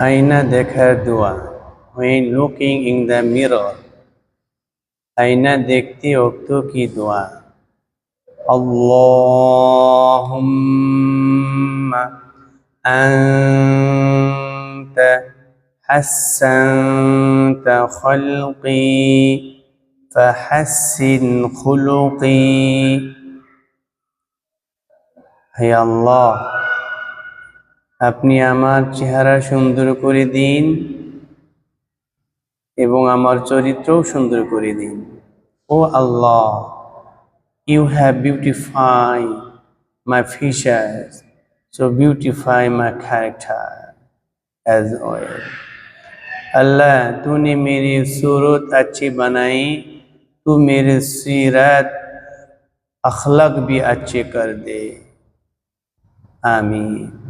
আয়না দেখার দোয়া। When looking in the mirror, আয়না দেখতে উক্ত কি দোয়া? আল্লাহুম্মা আনতা হাসসানতা খালকি ফাহাসসিন খুলুকি। হে আল্লাহ, আপনি আমার চেহারা সুন্দর করে দিন এবং আমার চরিত্রও সুন্দর করে দিন। ও আল্লাহ, you have beautified my features, so beautify my character as well. अल्लाह, तूने मेरी सूरत अच्छी बनाई, तू मेरे सीरत अखलाक भी अच्छे कर दे। आमीन।